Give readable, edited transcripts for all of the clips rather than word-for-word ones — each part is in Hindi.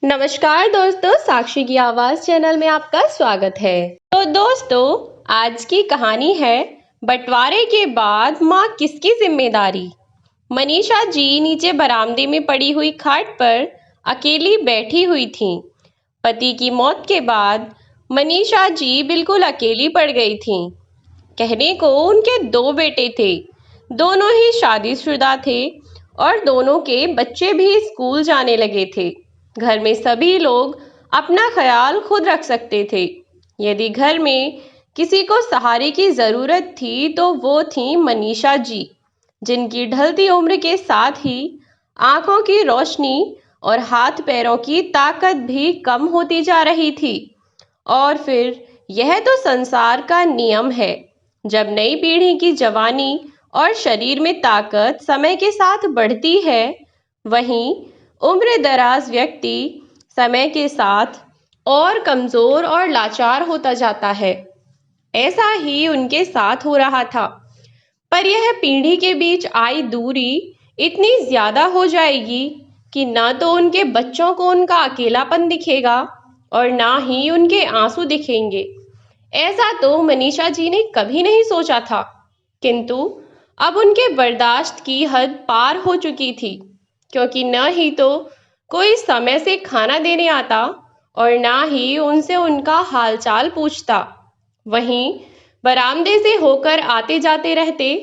नमस्कार दोस्तों, साक्षी की आवाज चैनल में आपका स्वागत है। तो दोस्तों, आज की कहानी है बंटवारे के बाद माँ किसकी जिम्मेदारी। मनीषा जी नीचे बरामदे में पड़ी हुई खाट पर अकेली बैठी हुई थीं। पति की मौत के बाद मनीषा जी बिल्कुल अकेली पड़ गई थीं। कहने को उनके दो बेटे थे, दोनों ही शादीशुदा थे और दोनों के बच्चे भी स्कूल जाने लगे थे। घर में सभी लोग अपना ख्याल खुद रख सकते थे। यदि घर में किसी को सहारे की जरूरत थी तो वो थी मनीषा जी, जिनकी ढलती उम्र के साथ ही आंखों की रोशनी और हाथ पैरों की ताकत भी कम होती जा रही थी। और फिर यह तो संसार का नियम है, जब नई पीढ़ी की जवानी और शरीर में ताकत समय के साथ बढ़ती है, वहीं उम्र दराज व्यक्ति समय के साथ और कमजोर और लाचार होता जाता है। ऐसा ही उनके साथ हो रहा था। पर यह पीढ़ी के बीच आई दूरी इतनी ज्यादा हो जाएगी कि ना तो उनके बच्चों को उनका अकेलापन दिखेगा और ना ही उनके आंसू दिखेंगे। ऐसा तो मनीषा जी ने कभी नहीं सोचा था, किंतु अब उनके बर्दाश्त की हद पार हो चुकी थी, क्योंकि न ही तो कोई समय से खाना देने आता और ना ही उनसे उनका हालचाल पूछता। वहीं बरामदे से होकर आते जाते रहते,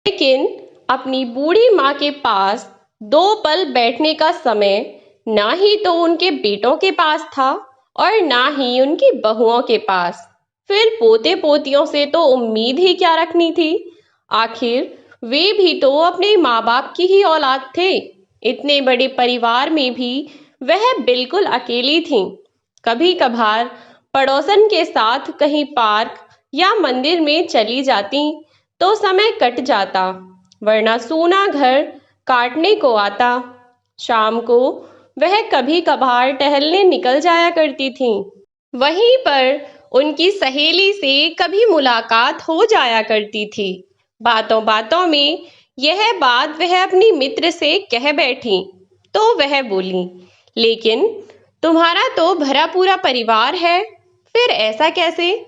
लेकिन अपनी बूढ़ी माँ के पास दो पल बैठने का समय ना ही तो उनके बेटों के पास था और ना ही उनकी बहुओं के पास। फिर पोते पोतियों से तो उम्मीद ही क्या रखनी थी। आखिर वे भी तो अपने माँ बाप की ही औलाद थे। इतने बड़े परिवार में भी वह बिल्कुल अकेली थीं। कभी कभार पड़ोसन के साथ कहीं पार्क या मंदिर में चली जाती तो समय कट जाता, वरना सूना घर काटने को आता। शाम को वह कभी कभार टहलने निकल जाया करती थीं। वहीं पर उनकी सहेली से कभी मुलाकात हो जाया करती थी। बातों बातों में यह बात वह अपनी मित्र से कह बैठी तो वह बोली, लेकिन तुम्हारा तो भरा पूरा परिवार है, फिर ऐसा कैसे?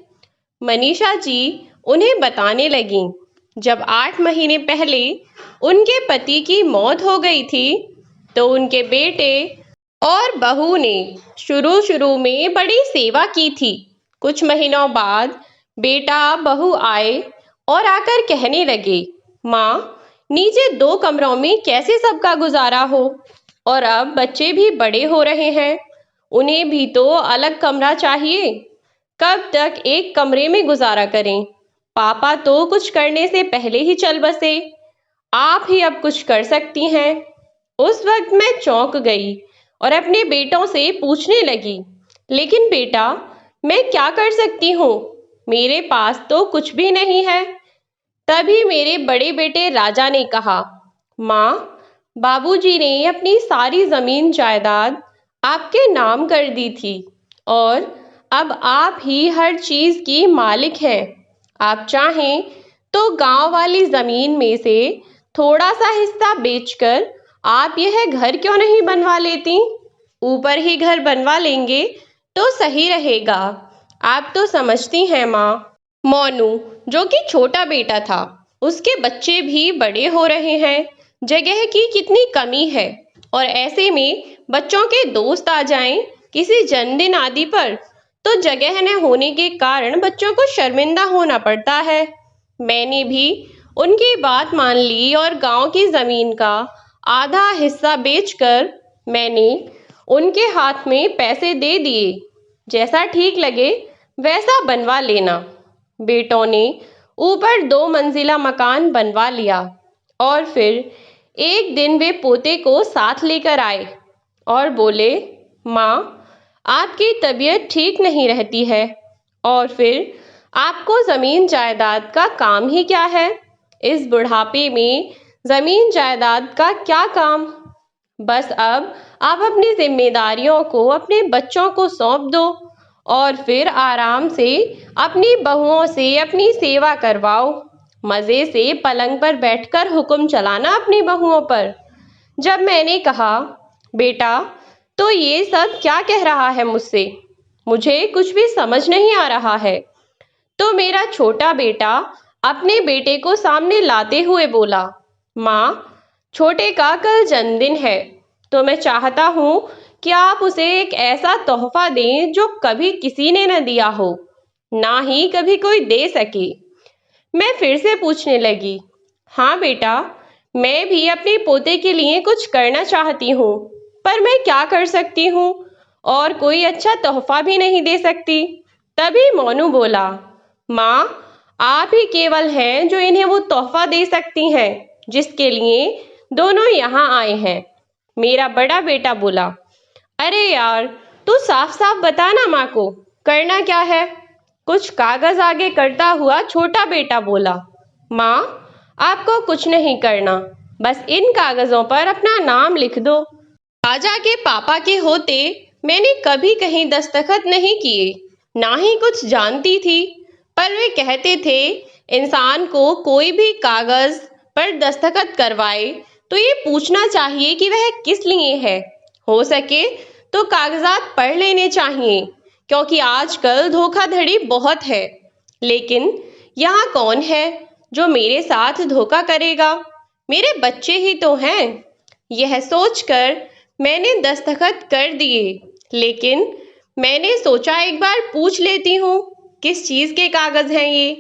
मनीषा जी उन्हें बताने लगीं। जब 8 महीने पहले उनके पति की मौत हो गई थी तो उनके बेटे और बहू ने शुरू शुरू में बड़ी सेवा की थी। कुछ महीनों बाद बेटा बहू आए और आकर कहने लगे, माँ, नीचे 2 कमरों में कैसे सबका गुजारा हो, और अब बच्चे भी बड़े हो रहे हैं, उन्हें भी तो अलग कमरा चाहिए। कब तक एक कमरे में गुजारा करें? पापा तो कुछ करने से पहले ही चल बसे, आप ही अब कुछ कर सकती हैं। उस वक्त मैं चौंक गई और अपने बेटों से पूछने लगी, लेकिन बेटा, मैं क्या कर सकती हूँ? मेरे पास तो कुछ भी नहीं है। तभी मेरे बड़े बेटे राजा ने कहा, माँ, बाबूजी ने अपनी सारी जमीन जायदाद आपके नाम कर दी थी और अब आप ही हर चीज की मालिक हैं। आप चाहें तो गांव वाली जमीन में से थोड़ा सा हिस्सा बेचकर आप यह घर क्यों नहीं बनवा लेती? ऊपर ही घर बनवा लेंगे तो सही रहेगा। आप तो समझती हैं माँ। मोनू, जो कि छोटा बेटा था, उसके बच्चे भी बड़े हो रहे हैं, जगह की कितनी कमी है, और ऐसे में बच्चों के दोस्त आ जाएं किसी जन्मदिन आदि पर तो जगह न होने के कारण बच्चों को शर्मिंदा होना पड़ता है। मैंने भी उनकी बात मान ली और गांव की जमीन का आधा हिस्सा बेचकर मैंने उनके हाथ में पैसे दे दिए। जैसा ठीक लगे वैसा बनवा लेना। बेटों ने ऊपर 2 मंजिला मकान बनवा लिया और फिर एक दिन वे पोते को साथ लेकर आए और बोले, माँ, आपकी तबीयत ठीक नहीं रहती है, और फिर आपको जमीन जायदाद का काम ही क्या है? इस बुढ़ापे में जमीन जायदाद का क्या काम? बस अब आप अपनी जिम्मेदारियों को अपने बच्चों को सौंप दो और फिर आराम से अपनी बहुओं से अपनी सेवा करवाओ। मजे से पलंग पर बैठकर हुक्म चलाना अपनी बहुओं पर। जब मैंने कहा, बेटा, तो ये सब क्या कह रहा है मुझसे? मुझे कुछ भी समझ नहीं आ रहा है। तो मेरा छोटा बेटा अपने बेटे को सामने लाते हुए बोला, माँ, छोटे का कल जन्मदिन है, तो मैं चाहता हूँ कि आप उसे एक ऐसा तोहफा दें जो कभी किसी ने न दिया हो, ना ही कभी कोई दे सके। मैं फिर से पूछने लगी, हाँ बेटा, मैं भी अपने पोते के लिए कुछ करना चाहती हूँ, पर मैं क्या कर सकती हूँ? और कोई अच्छा तोहफा भी नहीं दे सकती। तभी मोनू बोला, माँ, आप ही केवल हैं जो इन्हें वो तोहफा दे सकती हैं जिसके लिए दोनों यहाँ आए हैं। मेरा बड़ा बेटा बोला, अरे यार, तू साफ साफ बता ना माँ को, करना क्या है? कुछ कागज आगे करता हुआ छोटा बेटा बोला, माँ, आपको कुछ नहीं करना, बस इन कागजों पर अपना नाम लिख दो। राजा के पापा के होते मैंने कभी कहीं दस्तखत नहीं किए, ना ही कुछ जानती थी, पर वे कहते थे इंसान को कोई भी कागज पर दस्तखत करवाए तो ये पूछना चाहिए कि वह किस लिए है। हो सके तो कागजात पढ़ लेने चाहिए, क्योंकि आजकल धोखाधड़ी बहुत है। लेकिन यहाँ कौन है जो मेरे साथ धोखा करेगा? मेरे बच्चे ही तो हैं। यह सोचकर मैंने दस्तखत कर दिए, लेकिन मैंने सोचा एक बार पूछ लेती हूँ किस चीज के कागज हैं ये।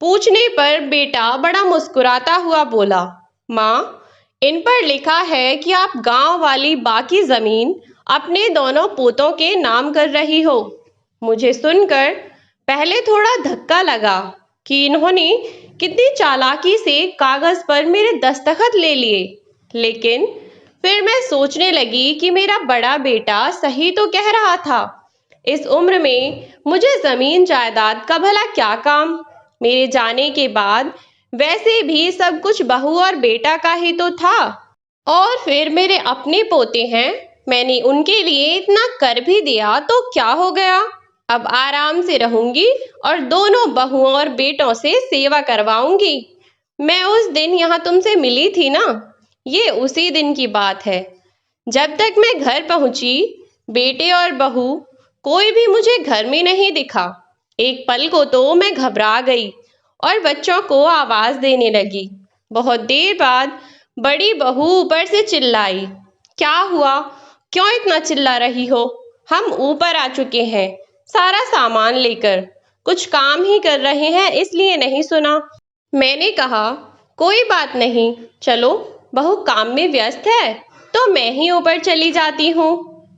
पूछने पर बेटा बड़ा मुस्कुराता हुआ बोला, माँ, इन पर लिखा है कि आप गांव वाली बाकी जमीन अपने दोनों पोतों के नाम कर रही हो। मुझे सुनकर पहले थोड़ा धक्का लगा कि इन्होंने कितनी चालाकी से कागज पर मेरे दस्तखत ले लिए, लेकिन फिर मैं सोचने लगी कि मेरा बड़ा बेटा सही तो कह रहा था। इस उम्र में मुझे जमीन जायदाद का भला क्या काम? मेरे जाने के बाद वैसे भी सब कुछ बहू और बेटा का ही तो था। और फिर मेरे अपने पोते हैं, मैंने उनके लिए इतना कर भी दिया तो क्या हो गया? अब आराम से रहूंगी और दोनों बहुओं और बेटों से सेवा करवाऊंगी। मैं उस दिन यहाँ तुमसे मिली थी ना, ये उसी दिन की बात है। जब तक मैं घर पहुंची, बेटे और बहू कोई भी मुझे घर में नहीं दिखा। एक पल को तो मैं घबरा गई और बच्चों को आवाज देने लगी। बहुत देर बाद बड़ी बहू ऊपर से चिल्लाई, क्या हुआ? क्यों इतना चिल्ला रही हो? हम ऊपर आ चुके हैं सारा सामान लेकर, कुछ काम ही कर रहे हैं इसलिए नहीं सुना। मैंने कहा, कोई बात नहीं, चलो, बहू काम में व्यस्त है तो मैं ही ऊपर चली जाती हूँ।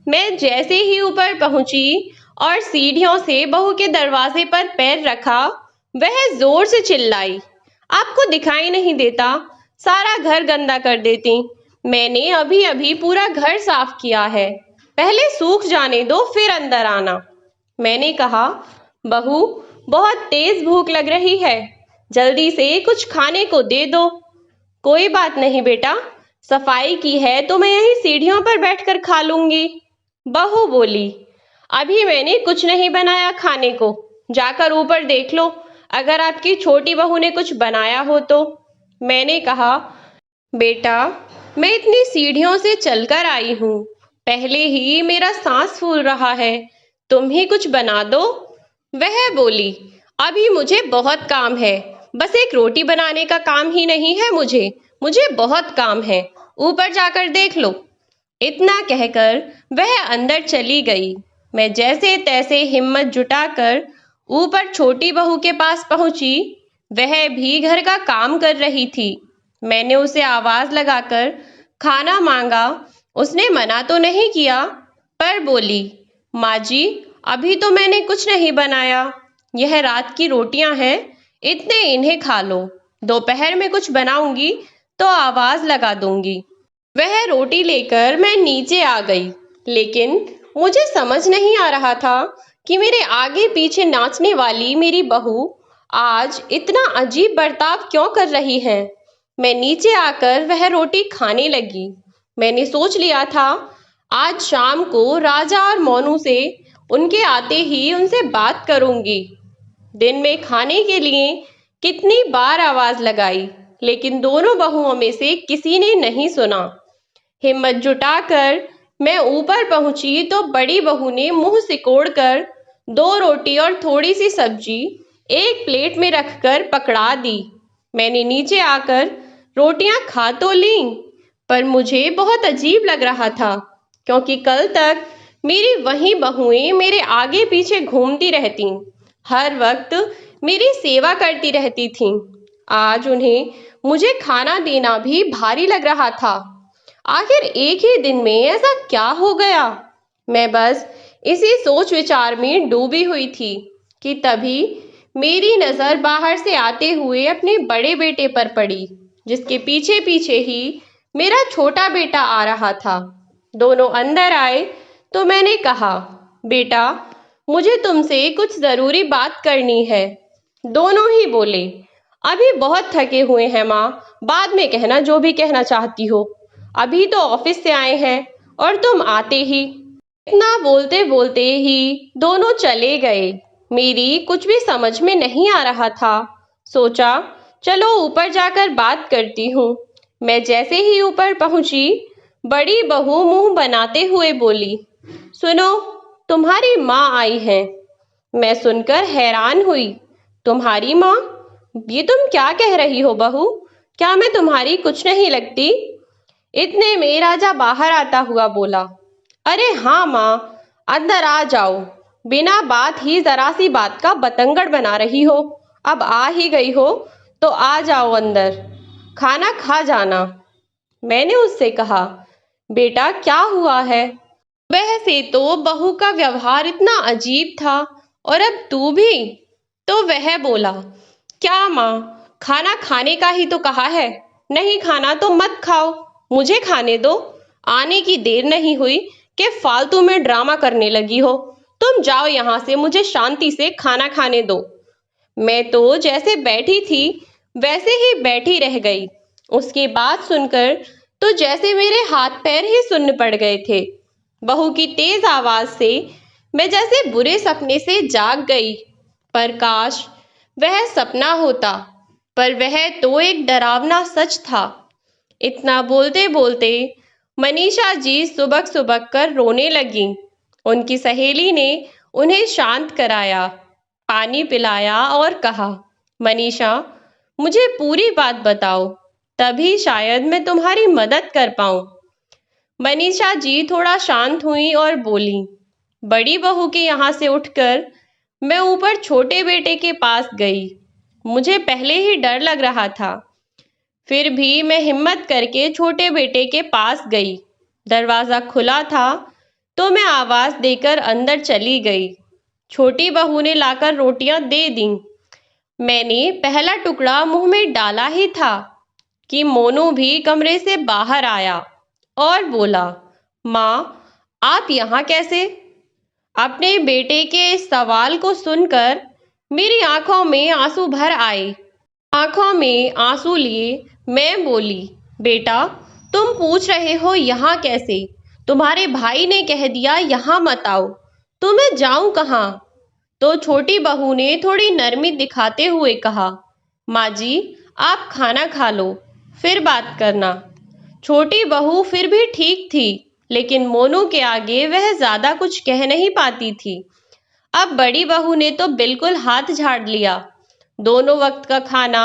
मैं जैसे ही ऊपर पहुंची और सीढ़ियों से बहू के दरवाजे पर पैर रखा, वह जोर से चिल्लाई, आपको दिखाई नहीं देता? सारा घर गंदा कर देती। मैंने अभी अभी पूरा घर साफ किया है, पहले सूख जाने दो फिर अंदर आना। मैंने कहा, बहू, बहुत तेज भूख लग रही है, जल्दी से कुछ खाने को दे दो। कोई बात नहीं बेटा, सफाई की है तो मैं यहीं सीढ़ियों पर बैठकर खा लूंगी। बहू बोली, अभी मैंने कुछ नहीं बनाया खाने को, जाकर ऊपर देख लो, अगर आपकी छोटी बहू ने कुछ बनाया हो तो। मैंने कहा, बेटा, मैं इतनी सीढ़ियों से चलकर आई हूँ, पहले ही मेरा सांस फूल रहा है, तुम ही कुछ बना दो। वह बोली, अभी मुझे बहुत काम है, बस एक रोटी बनाने का काम ही नहीं है मुझे बहुत काम है, ऊपर जाकर देख लो। इतना कहकर वह अंदर चली गई। मैं जैसे तैसे हिम्मत जुटाकर ऊपर छोटी बहू के पास पहुंची। वह भी घर का काम कर रही थी। मैंने उसे आवाज लगाकर खाना मांगा। उसने मना तो नहीं किया, पर बोली, माँ जी, अभी तो मैंने कुछ नहीं बनाया, यह रात की रोटियां हैं, इतने इन्हें खा लो, दोपहर में कुछ बनाऊंगी तो आवाज लगा दूंगी। वह रोटी लेकर मैं नीचे आ गई, लेकिन मुझे समझ नहीं आ रहा था कि मेरे आगे पीछे नाचने वाली मेरी बहू आज इतना अजीब बर्ताव क्यों कर रही है। मैं नीचे आकर वह रोटी खाने लगी। मैंने सोच लिया था आज शाम को राजा और मोनू से उनके आते ही उनसे बात करूंगी। दिन में खाने के लिए कितनी बार आवाज लगाई, लेकिन दोनों बहुओं में से किसी ने नहीं सुना। हिम्मत जुटाकर मैं ऊपर पहुंची तो बड़ी बहू ने मुंह सिकोड़कर 2 रोटी और थोड़ी सी सब्जी एक प्लेट में रखकर पकड़ा दी। मैंने नीचे आकर रोटियां खा तो लीं, पर मुझे बहुत अजीब लग रहा था, क्योंकि कल तक मेरी वही बहुएं मेरे आगे पीछे घूमती रहतीं, हर वक्त मेरी सेवा करती रहती थीं। आज उन्हें मुझे खाना देना भी भारी लग रहा था। आखिर एक ही दिन में ऐसा क्या हो गया? मैं बस इसी सोच विचार में डूबी हुई थी कि तभी मेरी नजर बाहर से आते हुए अपने बड़े बेटे पर पड़ी, जिसके पीछे पीछे ही मेरा छोटा बेटा आ रहा था। दोनों अंदर आए तो मैंने कहा, बेटा, मुझे तुमसे कुछ जरूरी बात करनी है। दोनों ही बोले, अभी बहुत थके हुए हैं माँ, बाद में कहना जो भी कहना चाहती हो। अभी तो ऑफिस से आए हैं और तुम आते ही। इतना बोलते बोलते ही दोनों चले गए। मेरी कुछ भी समझ में नहीं आ रहा था। सोचा चलो ऊपर जाकर बात करती हूँ। मैं जैसे ही ऊपर पहुंची, बड़ी बहू मुंह बनाते हुए बोली, सुनो, तुम्हारी माँ आई है। मैं सुनकर हैरान हुई। तुम्हारी माँ? ये तुम क्या कह रही हो बहू? क्या मैं तुम्हारी कुछ नहीं लगती? इतने में राजा बाहर आता हुआ बोला, अरे हाँ माँ, अंदर आ जाओ। बिना बात ही जरा सी बात का बतंगड़ बना रही हो। अब आ ही गई हो तो आ जाओ अंदर, खाना खा जाना। मैंने उससे कहा, बेटा क्या हुआ है? वैसे तो बहू का व्यवहार इतना अजीब था, और अब तू भी। तो वह बोला, क्या माँ, खाना खाने का ही तो कहा है। नहीं खाना तो मत खाओ, मुझे खाने दो। आने की देर नहीं हुई कि फालतू में ड्रामा करने लगी हो। तुम जाओ यहाँ से, मुझे शांति से खाना खाने दो। मैं तो जैसे बैठी थी वैसे ही बैठी रह गई। उसकी बात सुनकर तो जैसे मेरे हाथ पैर ही सुन्न पड़ गए थे। बहू की तेज आवाज से मैं जैसे बुरे सपने से जाग गई। पर काश वह सपना होता, पर वह तो एक डरावना सच था। इतना बोलते बोलते मनीषा जी सुबक सुबक कर रोने लगी। उनकी सहेली ने उन्हें शांत कराया, पानी पिलाया और कहा, मनीषा, मुझे पूरी बात बताओ, तभी शायद मैं तुम्हारी मदद कर पाऊं। मनीषा जी थोड़ा शांत हुई और बोली, बड़ी बहू के यहाँ से उठकर मैं ऊपर छोटे बेटे के पास गई। मुझे पहले ही डर लग रहा था, फिर भी मैं हिम्मत करके छोटे बेटे के पास गई। दरवाजा खुला था तो मैं आवाज देकर अंदर चली गई। छोटी बहू ने लाकर रोटियां दे दी। मैंने पहला टुकड़ा मुंह में डाला ही था कि मोनू भी कमरे से बाहर आया और बोला, माँ, आप यहाँ कैसे? अपने बेटे के इस सवाल को सुनकर मेरी आंखों में आंसू भर आए। आंखों में आंसू लिए मैं बोली, बेटा, तुम पूछ रहे हो यहाँ कैसे? तुम्हारे भाई ने कह दिया यहाँ मत आओ, तो मैं जाऊं कहाँ? तो छोटी बहू ने थोड़ी नरमी दिखाते हुए कहा, माँ जी, आप खाना खा लो, फिर बात करना। छोटी बहू फिर भी ठीक थी, लेकिन मोनू के आगे वह ज्यादा कुछ कह नहीं पाती थी। अब बड़ी बहू ने तो बिल्कुल हाथ झाड़ लिया। दोनों वक्त का खाना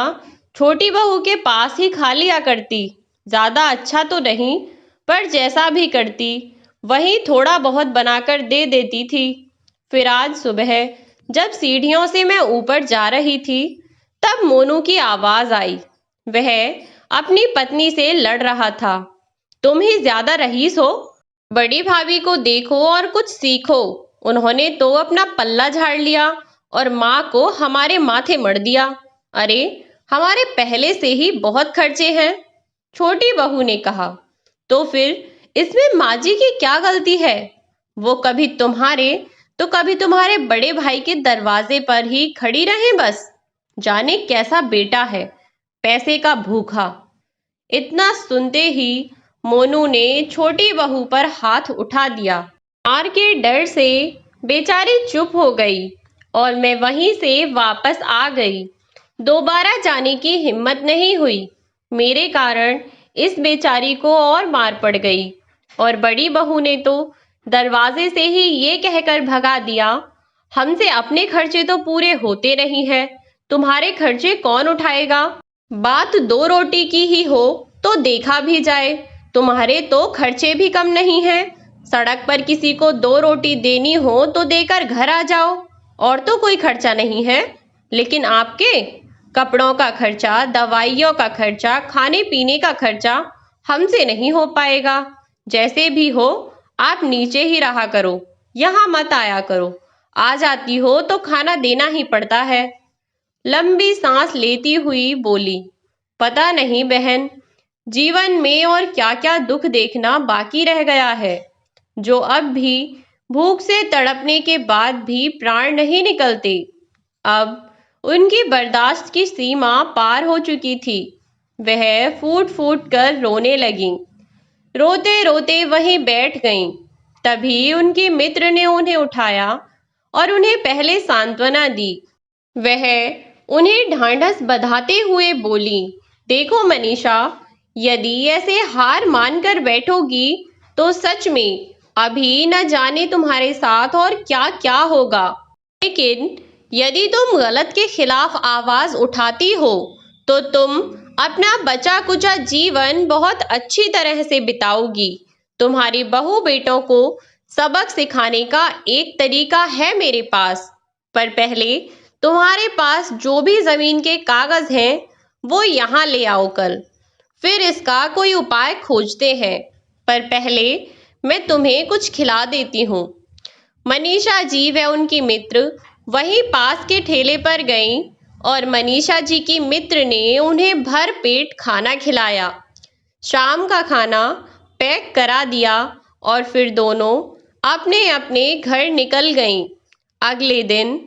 छोटी बहू के पास ही खा लिया करती। ज्यादा अच्छा तो नहीं, पर जैसा भी करती वही थोड़ा बहुत बनाकर दे देती थी। फिर आज सुबह जब सीढ़ियों से मैं ऊपर जा रही थी, तब मोनू की आवाज आई। वह अपनी पत्नी से लड़ रहा था। तुम ही ज्यादा रईस हो, बड़ी भाभी को देखो और कुछ सीखो। उन्होंने तो अपना पल्ला झाड़ लिया और माँ को हमारे माथे मढ़ दिया। अरे, हमारे पहले से ही बहुत खर्चे हैं। छोटी बहू ने कहा, तो फिर इसमें माँ जी की क्या गलती है? वो कभी तुम्हारे तो कभी तुम्हारे बड़े भाई के दरवाजे पर ही खड़ी रहे बस। जाने कैसा बेटा है, पैसे का भूखा। इतना सुनते ही मोनू ने छोटी बहू पर हाथ उठा दिया। मार के डर से बेचारी चुप हो गई और मैं वहीं से वापस आ गई। दोबारा जाने की हिम्मत नहीं हुई। मेरे कारण इस बेचारी को और मार पड़ गई। और बड़ी बहू ने तो दरवाजे से ही ये कहकर भगा दिया, हमसे अपने खर्चे तो पूरे होते नहीं है, तुम्हारे खर्चे कौन उठाएगा। बात 2 रोटी की ही हो तो देखा भी जाए, तुम्हारे तो खर्चे भी कम नहीं हैं। सड़क पर किसी को 2 रोटी देनी हो तो देकर घर आ जाओ, और तो कोई खर्चा नहीं है। लेकिन आपके कपड़ों का खर्चा, दवाइयों का खर्चा, खाने पीने का खर्चा हमसे नहीं हो पाएगा। जैसे भी हो आप नीचे ही रहा करो, यहाँ मत आया करो। आ जाती हो तो खाना देना ही पड़ता है। लंबी सांस लेती हुई बोली, पता नहीं बहन, जीवन में और क्या क्या दुख देखना बाकी रह गया है, जो अब भी भूख से तड़पने के बाद भी प्राण नहीं निकलते। अब उनकी बर्दाश्त की सीमा पार हो चुकी थी। वह फूट फूट कर रोने लगीं। रोते रोते वहीं बैठ गईं। तभी उनके मित्र ने उन्हें उठाया और उन्हें पहले सांत्वना दी। वह उन्हें ढांढस बंधाते हुए बोली, देखो मनीषा, यदि ऐसे हार मानकर बैठोगी तो सच में अभी न जाने तुम्हारे साथ और क्या क्या होगा। लेकिन यदि तुम गलत के खिलाफ आवाज उठाती हो तो तुम अपना बचा कुचा जीवन बहुत अच्छी तरह से बिताओगी। तुम्हारी बहू बेटों को सबक सिखाने का एक तरीका है मेरे पास, पर पहले तुम्हारे पास जो भी जमीन के कागज हैं वो यहाँ ले आओ कल, फिर इसका कोई उपाय खोजते हैं। पर पहले मैं तुम्हें कुछ खिला देती हूँ। मनीषा जी व उनकी मित्र वहीं पास के ठेले पर गईं और मनीषा जी की मित्र ने उन्हें भर पेट खाना खिलाया। शाम का खाना पैक करा दिया और फिर दोनों अपने अपने घर निकल गईं। अगले दिन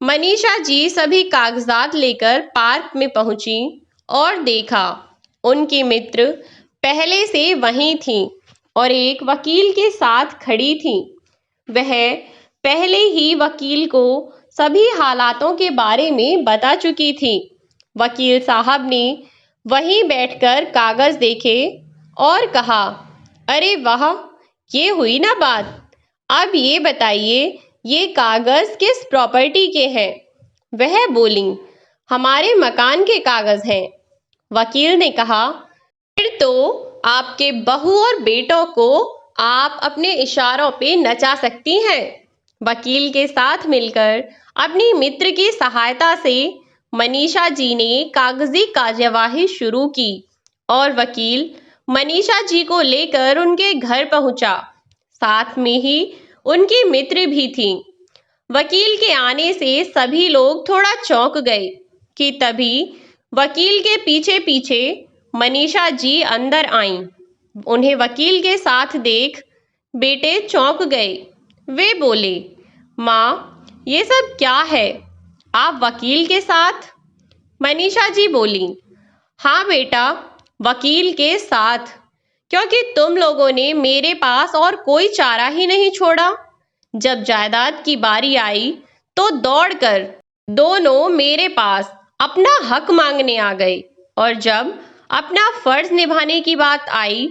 मनीषा जी सभी कागजात लेकर पार्क में पहुंची और देखा उनकी मित्र पहले से वहीं थीं और एक वकील के साथ खड़ी थीं। वह पहले ही वकील को सभी हालातों के बारे में बता चुकी थी। वकील साहब ने वहीं बैठकर कागज देखे और कहा, अरे वाह, ये हुई ना बात। अब ये बताइए, ये कागज किस प्रॉपर्टी के हैं। वह बोली, हमारे मकान के कागज हैं। वकील ने कहा, फिर तो आपके बहू और बेटों को आप अपने इशारों पे नचा सकती हैं। वकील के साथ मिलकर अपनी मित्र की सहायता से मनीषा जी ने कागजी कार्यवाही शुरू की और वकील मनीषा जी को लेकर उनके घर पहुंचा। साथ में ही उनकी मित्र भी थी। वकील के आने से सभी लोग थोड़ा चौंक गए कि तभी वकील के पीछे पीछे मनीषा जी अंदर आईं। उन्हें वकील के साथ देख बेटे चौंक गए। वे बोले, माँ, ये सब क्या है, आप वकील के साथ? मनीषा जी बोली, हाँ बेटा, वकील के साथ, क्योंकि तुम लोगों ने मेरे पास और कोई चारा ही नहीं छोड़ा। जब जायदाद की बारी आई तो दौड़कर दोनों मेरे पास अपना हक मांगने आ गए, और जब अपना फर्ज निभाने की बात आई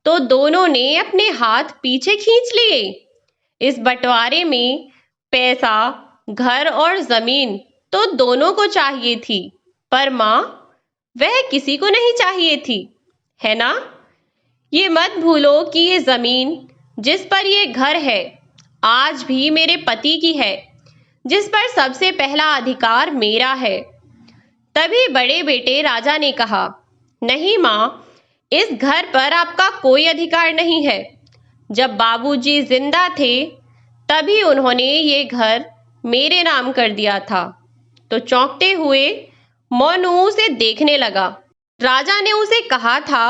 तो दोनों ने अपने हाथ पीछे खींच लिए। इस बंटवारे में पैसा, घर और जमीन तो दोनों को चाहिए थी, पर माँ, वह किसी को नहीं चाहिए थी, है ना? ये मत भूलो कि ये जमीन जिस पर ये घर है आज भी मेरे पति की है, जिस पर सबसे पहला अधिकार मेरा है। तभी बड़े बेटे राजा ने कहा, नहीं माँ, इस घर पर आपका कोई अधिकार नहीं है। जब बाबूजी जिंदा थे तभी उन्होंने ये घर मेरे नाम कर दिया था। तो चौंकते हुए मोनू उसे देखने लगा। राजा ने उसे कहा था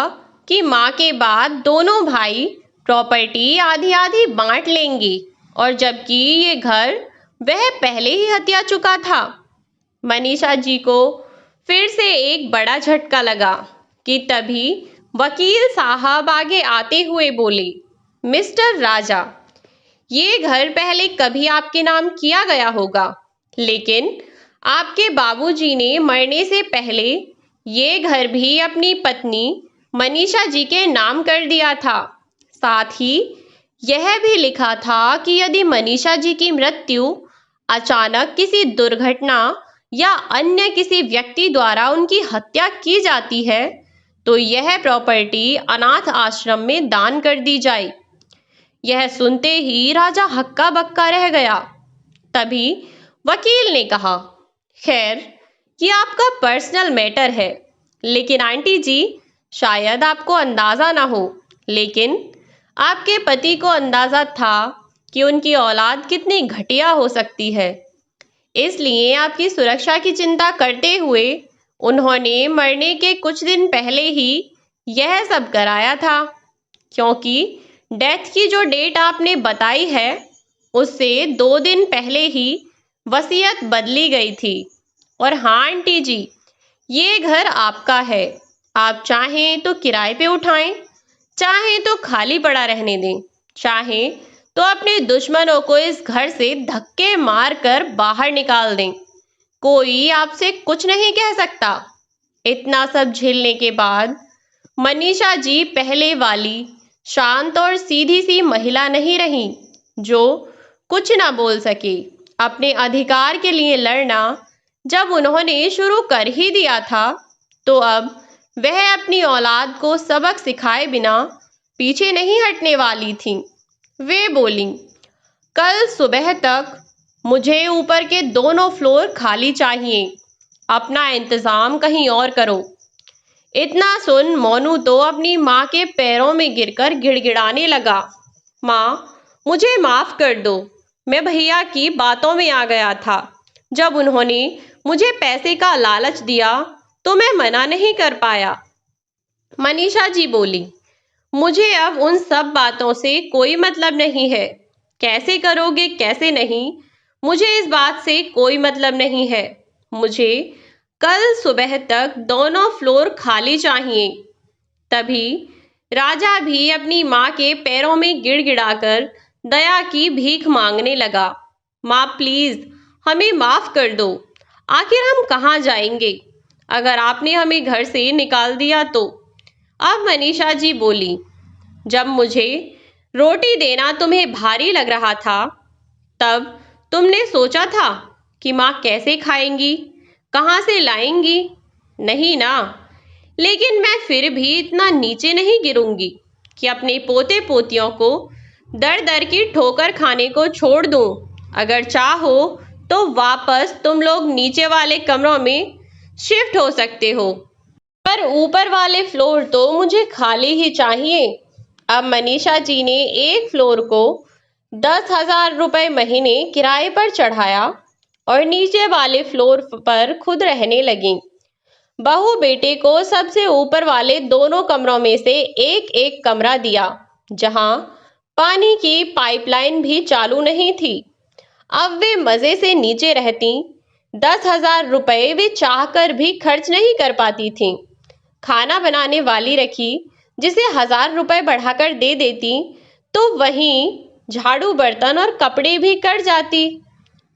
कि माँ के बाद दोनों भाई प्रॉपर्टी आधी आधी बांट लेंगे, और जबकि ये घर वह पहले ही हत्या चुका था। मनीषा जी को फिर से एक बड़ा झटका लगा कि तभी वकील साहब आगे आते हुए बोले, मिस्टर राजा, ये घर पहले कभी आपके नाम किया गया होगा, लेकिन आपके बाबूजी ने मरने से पहले ये घर भी अपनी पत्नी मनीषा जी के नाम कर दिया था। साथ ही यह भी लिखा था कि यदि मनीषा जी की मृत्यु अचानक किसी दुर्घटना या अन्य किसी व्यक्ति द्वारा उनकी हत्या की जाती है तो यह प्रॉपर्टी अनाथ आश्रम में दान कर दी जाए। यह सुनते ही राजा हक्का बक्का रह गया। तभी वकील ने कहा, खैर ये आपका पर्सनल मैटर है, लेकिन आंटी जी शायद आपको अंदाजा ना हो, लेकिन आपके पति को अंदाजा था कि उनकी औलाद कितनी घटिया हो सकती है। इसलिए आपकी सुरक्षा की चिंता करते हुए उन्होंने मरने के कुछ दिन पहले ही यह सब कराया था, क्योंकि डेथ की जो डेट आपने बताई है उससे 2 दिन पहले ही वसीयत बदली गई थी। और हाँ आंटी जी, ये घर आपका है, आप चाहें तो किराए पे उठाएं, चाहें तो खाली पड़ा रहने दें, चाहें तो अपने दुश्मनों को इस घर से धक्के मार कर बाहर निकाल दें, कोई आपसे कुछ नहीं कह सकता। इतना सब झेलने के बाद मनीषा जी पहले वाली शांत और सीधी सी महिला नहीं रही जो कुछ ना बोल सके। अपने अधिकार के लिए लड़ना जब उन्होंने शुरू कर ही दिया था तो अब वह अपनी औलाद को सबक सिखाए बिना पीछे नहीं हटने वाली थी। वे बोली, कल सुबह तक मुझे ऊपर के दोनों फ्लोर खाली चाहिए, अपना इंतजाम कहीं और करो। इतना सुन मोनू तो अपनी माँ के पैरों में गिरकर गिड़गिड़ाने लगा। माँ, मुझे माफ कर दो, मैं भैया की बातों में आ गया था। जब उन्होंने मुझे पैसे का लालच दिया तो मैं मना नहीं कर पाया। मनीषा जी बोली, मुझे अब उन सब बातों से कोई मतलब नहीं है, कैसे करोगे कैसे नहीं, मुझे इस बात से कोई मतलब नहीं है। मुझे कल सुबह तक दोनों फ्लोर खाली चाहिए। तभी राजा भी अपनी माँ के पैरों में गिड़गिड़ाकर दया की भीख मांगने लगा। माँ प्लीज हमें माफ कर दो, आखिर हम कहाँ जाएंगे अगर आपने हमें घर से निकाल दिया तो। अब मनीषा जी बोली, जब मुझे रोटी देना तुम्हें भारी लग रहा था तब तुमने सोचा था कि माँ कैसे खाएंगी, कहाँ से लाएंगी? नहीं ना, लेकिन मैं फिर भी इतना नीचे नहीं गिरूंगी कि अपने पोते पोतियों को दर दर की ठोकर खाने को छोड़ दूं। अगर चाहो तो वापस तुम लोग नीचे वाले कमरों में शिफ्ट हो सकते हो, पर ऊपर वाले फ्लोर तो मुझे खाली ही चाहिए। अब मनीषा जी ने एक फ्लोर को 10,000 रुपये महीने किराए पर चढ़ाया और नीचे वाले फ्लोर पर खुद रहने लगी। बहू बेटे को सबसे ऊपर वाले दोनों कमरों में से एक एक कमरा दिया, जहां पानी की पाइपलाइन भी चालू नहीं थी। अब वे मजे से नीचे रहती। 10,000 रुपये वे चाहकर भी खर्च नहीं कर पाती थीं। खाना बनाने वाली रखी जिसे 1,000 रुपये बढ़ाकर दे देती तो वहीं झाड़ू बर्तन और कपड़े भी कर जाती।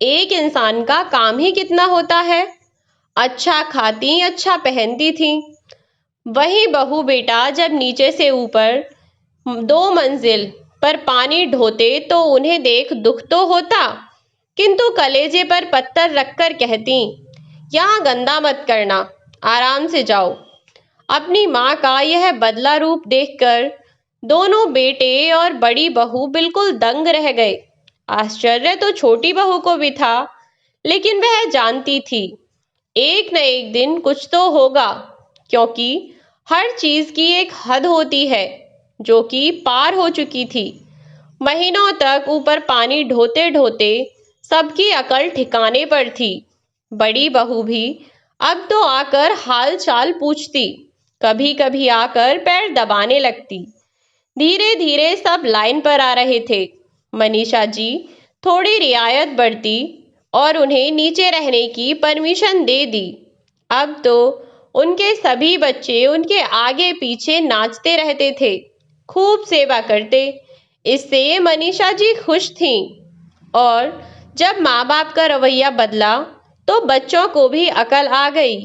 एक इंसान का काम ही कितना होता है। अच्छा खाती अच्छा पहनती थी। वही बहू बेटा जब नीचे से ऊपर 2 मंजिल पर पानी ढोते तो उन्हें देख दुख तो होता, किंतु कलेजे पर पत्थर रखकर कहती, यहाँ गंदा मत करना, आराम से जाओ। अपनी माँ का यह बदला रूप देखकर दोनों बेटे और बड़ी बहू बिल्कुल दंग रह गए। आश्चर्य तो छोटी बहू को भी था, लेकिन वह जानती थी एक न एक दिन कुछ तो होगा, क्योंकि हर चीज की एक हद होती है जो कि पार हो चुकी थी। महीनों तक ऊपर पानी ढोते ढोते सबकी अकल ठिकाने पर थी। बड़ी बहू भी अब तो आकर हाल चाल पूछती, कभी कभी आकर पैर दबाने लगती। धीरे धीरे सब लाइन पर आ रहे थे। मनीषा जी थोड़ी रियायत बरती और उन्हें नीचे रहने की परमिशन दे दी। अब तो उनके सभी बच्चे उनके आगे पीछे नाचते रहते थे, खूब सेवा करते। इससे मनीषा जी खुश थीं। और जब माँ बाप का रवैया बदला तो बच्चों को भी अकल आ गई।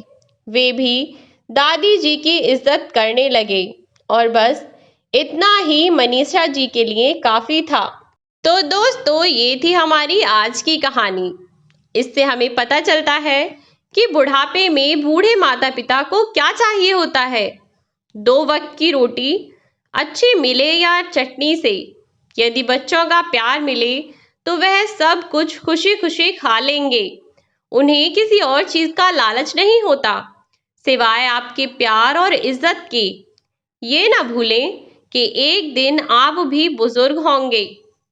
वे भी दादी जी की इज्जत करने लगे और बस इतना ही मनीषा जी के लिए काफी था। तो दोस्तों, ये थी हमारी आज की कहानी। इससे हमें पता चलता है कि बुढ़ापे में बूढ़े माता पिता को क्या चाहिए होता है। 2 वक्त की रोटी अच्छी मिले या चटनी से, यदि बच्चों का प्यार मिले तो वह सब कुछ खुशी खुशी खा लेंगे। उन्हें किसी और चीज का लालच नहीं होता सिवाय आपके प्यार और इज्जत के। ये ना भूलें कि एक दिन आप भी बुजुर्ग होंगे।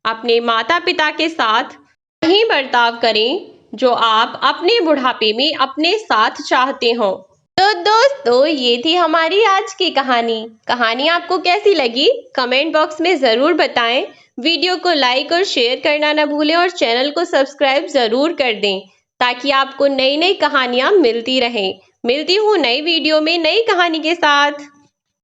अपने माता पिता के साथ वही बर्ताव करें जो आप अपने बुढ़ापे में अपने साथ चाहते हो। तो दोस्तों, ये थी हमारी आज की कहानी। कहानी आपको कैसी लगी कमेंट बॉक्स में जरूर बताएं। वीडियो को लाइक और शेयर करना ना भूलें और चैनल को सब्सक्राइब जरूर कर दें ताकि आपको नई नई कहानियां मिलती रहें। मिलती हूँ नई वीडियो में नई कहानी के साथ।